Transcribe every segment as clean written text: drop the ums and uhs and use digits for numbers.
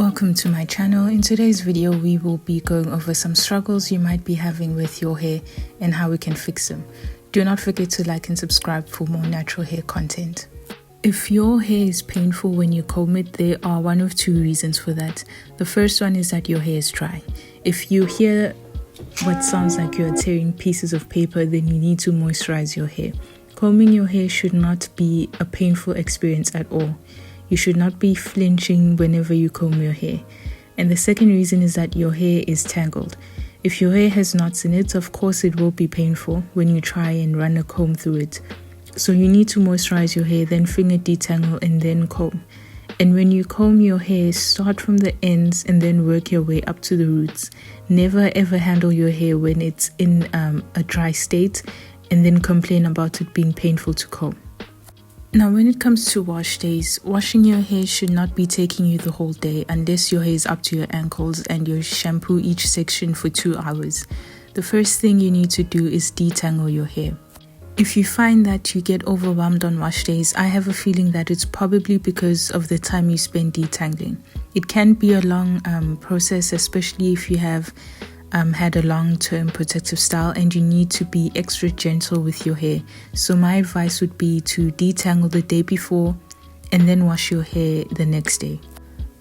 Welcome to my channel. In today's video, we will be going over some struggles you might be having with your hair and how we can fix them. Do not forget to like and subscribe for more natural hair content. If your hair is painful when you comb it, there are one of two reasons for that. The first one is that your hair is dry. If you hear what sounds like you're tearing pieces of paper, then you need to moisturize your hair. Combing your hair should not be a painful experience at all. You should not be flinching whenever you comb your hair. And the second reason is that your hair is tangled. If your hair has knots in it, of course it will be painful when you try and run a comb through it. So you need to moisturize your hair, then finger detangle and then comb. And when you comb your hair, start from the ends and then work your way up to the roots. Never ever handle your hair when it's in a dry state and then complain about it being painful to comb. Now, when it comes to wash days, washing your hair should not be taking you the whole day unless your hair is up to your ankles and you shampoo each section for 2 hours. The first thing you need to do is detangle your hair. If you find that you get overwhelmed on wash days, I have a feeling that it's probably because of the time you spend detangling. It can be a long process, especially if you have had a long-term protective style and you need to be extra gentle with your hair. So my advice would be to detangle the day before and then wash your hair the next day.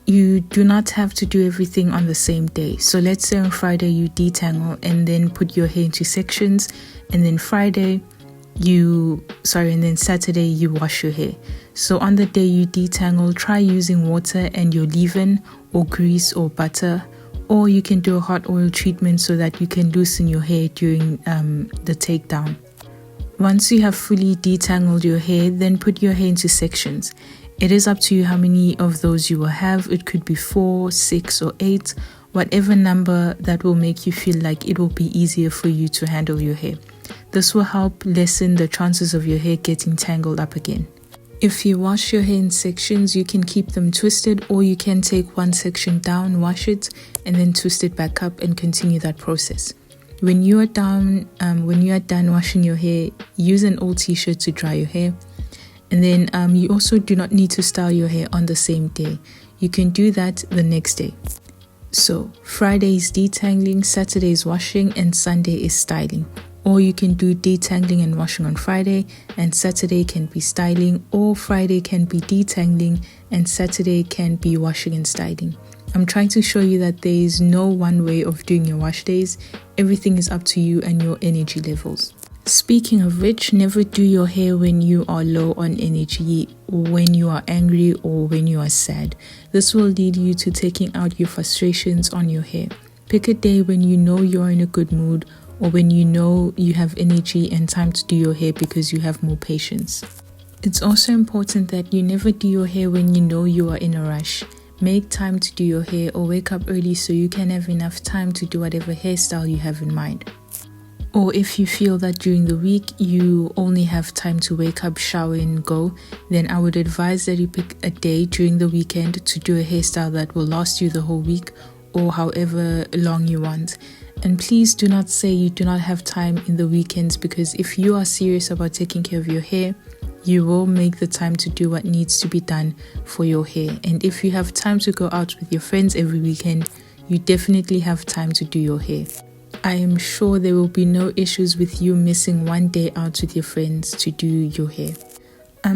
You do not have to do everything on the same day. So let's say on Friday you detangle and then put your hair into sections, and then and then Saturday you wash your hair. So on the day you detangle, try using water and your leave-in or grease or butter, or you can do a hot oil treatment so that you can loosen your hair during the takedown. Once you have fully detangled your hair, then put your hair into sections. It is up to you how many of those you will have. It could be 4, 6 or 8, whatever number that will make you feel like it will be easier for you to handle your hair. This will help lessen the chances of your hair getting tangled up again. If you wash your hair in sections, you can keep them twisted, or you can take one section down, wash it, and then twist it back up and continue that process. When you are done washing your hair, use an old t-shirt to dry your hair. And then you also do not need to style your hair on the same day. You can do that the next day. So Friday is detangling, Saturday is washing, and Sunday is styling. Or you can do detangling and washing on Friday, and Saturday can be styling, or Friday can be detangling and Saturday can be washing and styling. I'm trying to show you that there is no one way of doing your wash days. Everything is up to you and your energy levels. Speaking of which, never do your hair when you are low on energy, or when you are angry, or when you are sad. This will lead you to taking out your frustrations on your hair. Pick a day when you know you're in a good mood, or when you know you have energy and time to do your hair because you have more patience. It's also important that you never do your hair when you know you are in a rush. Make time to do your hair, or wake up early so you can have enough time to do whatever hairstyle you have in mind. Or if you feel that during the week you only have time to wake up, shower and go, then I would advise that you pick a day during the weekend to do a hairstyle that will last you the whole week, or however long you want. And please do not say you do not have time in the weekends, because if you are serious about taking care of your hair, you will make the time to do what needs to be done for your hair. And if you have time to go out with your friends every weekend, you definitely have time to do your hair. I am sure there will be no issues with you missing one day out with your friends to do your hair.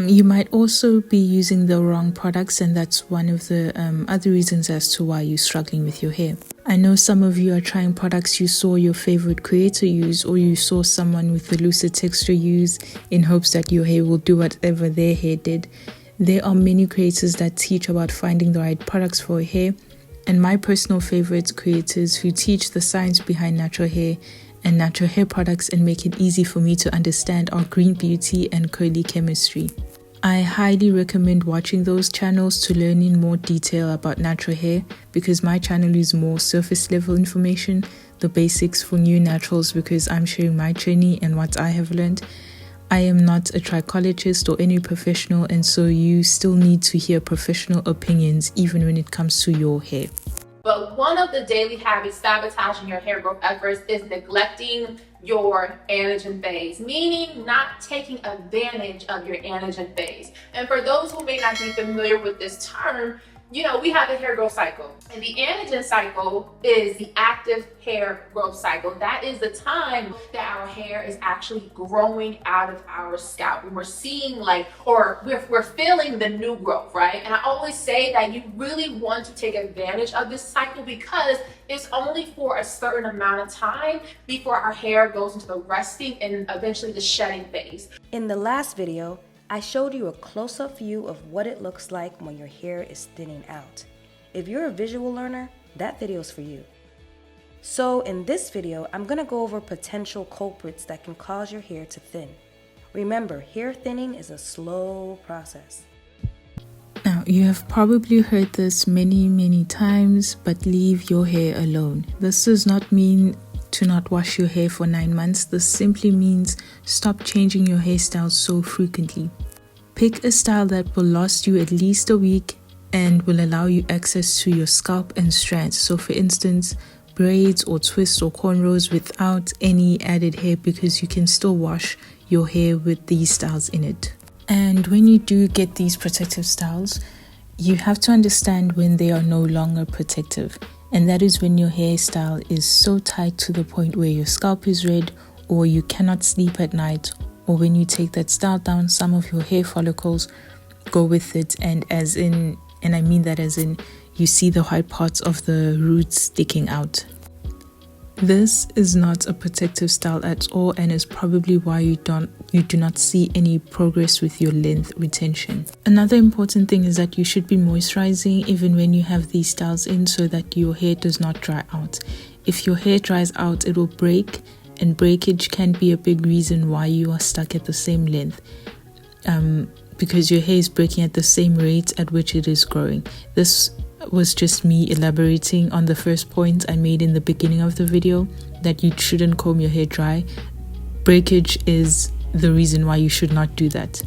You might also be using the wrong products, and that's one of the other reasons as to why you're struggling with your hair. I know some of you are trying products you saw your favorite creator use, or you saw someone with a looser texture use in hopes that your hair will do whatever their hair did. There are many creators that teach about finding the right products for your hair, and my personal favorite creators who teach the science behind natural hair and natural hair products and make it easy for me to understand are Green Beauty and Coily Chemistry. I highly recommend watching those channels to learn in more detail about natural hair, because my channel is more surface level information, the basics for new naturals, because I'm sharing my journey and what I have learned. I am not a trichologist or any professional, and so you still need to hear professional opinions even when it comes to your hair. But one of the daily habits sabotaging your hair growth efforts is neglecting your anagen phase, meaning not taking advantage of your anagen phase. And for those who may not be familiar with this term, we have a hair growth cycle, and the anagen cycle is the active hair growth cycle. That is the time that our hair is actually growing out of our scalp, and we're seeing we're feeling the new growth, right? And I always say that you really want to take advantage of this cycle because it's only for a certain amount of time before our hair goes into the resting and eventually the shedding phase. In the last video, I showed you a close-up view of what it looks like when your hair is thinning out. If you're a visual learner, that video is for you. So in this video, I'm going to go over potential culprits that can cause your hair to thin. Remember, hair thinning is a slow process. Now, you have probably heard this many times, but leave your hair alone. This does not mean to not wash your hair for 9 months. This simply means stop changing your hairstyle so frequently. Pick a style that will last you at least a week and will allow you access to your scalp and strands. So for instance, braids or twists or cornrows without any added hair, because you can still wash your hair with these styles in it. And when you do get these protective styles, you have to understand when they are no longer protective. And that is when your hairstyle is so tight to the point where your scalp is red, or you cannot sleep at night, or when you take that style down, some of your hair follicles go with it, and I mean that as in you see the white parts of the roots sticking out. This is not a protective style at all, and is probably why you do not see any progress with your length retention. Another important thing is that you should be moisturizing even when you have these styles in, so that your hair does not dry out. If your hair dries out, it will break, and breakage can be a big reason why you are stuck at the same length, because your hair is breaking at the same rate at which it is growing. This was just me elaborating on the first point I made in the beginning of the video, that you shouldn't comb your hair dry. Breakage is the reason why you should not do that.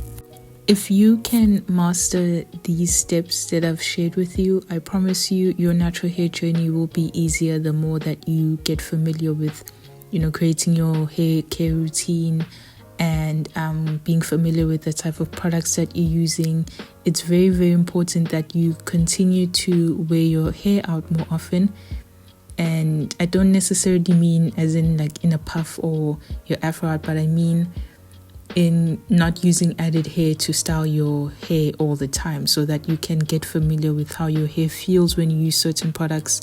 If you can master these steps that I've shared with you, I promise you your natural hair journey will be easier the more that you get familiar with creating your hair care routine and being familiar with the type of products that you're using. It's very important that you continue to wear your hair out more often. And I don't necessarily mean as in like in a puff or your afro out, but I mean in not using added hair to style your hair all the time, so that you can get familiar with how your hair feels when you use certain products,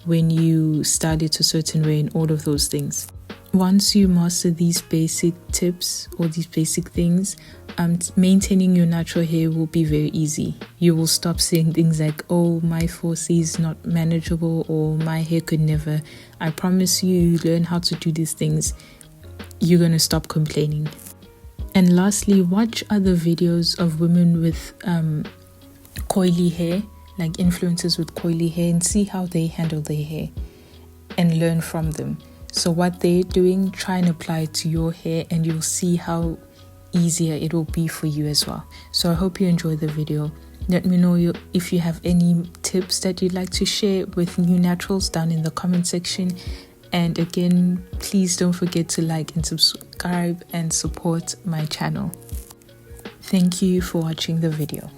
when you style it a certain way, and all of those things. Once you master these basic tips or these basic things, maintaining your natural hair will be very easy. You will stop saying things like, oh, my 4C is not manageable, or my hair could never. I promise you learn how to do these things, you're going to stop complaining. And lastly, watch other videos of women with coily hair, like influencers with coily hair, and see how they handle their hair and learn from them. So what they're doing, try and apply it to your hair, and you'll see how easier it will be for you as well. So I hope you enjoyed the video. Let me know if you have any tips that you'd like to share with new naturals down in the comment section. And again, please don't forget to like and subscribe and support my channel. Thank you for watching the video.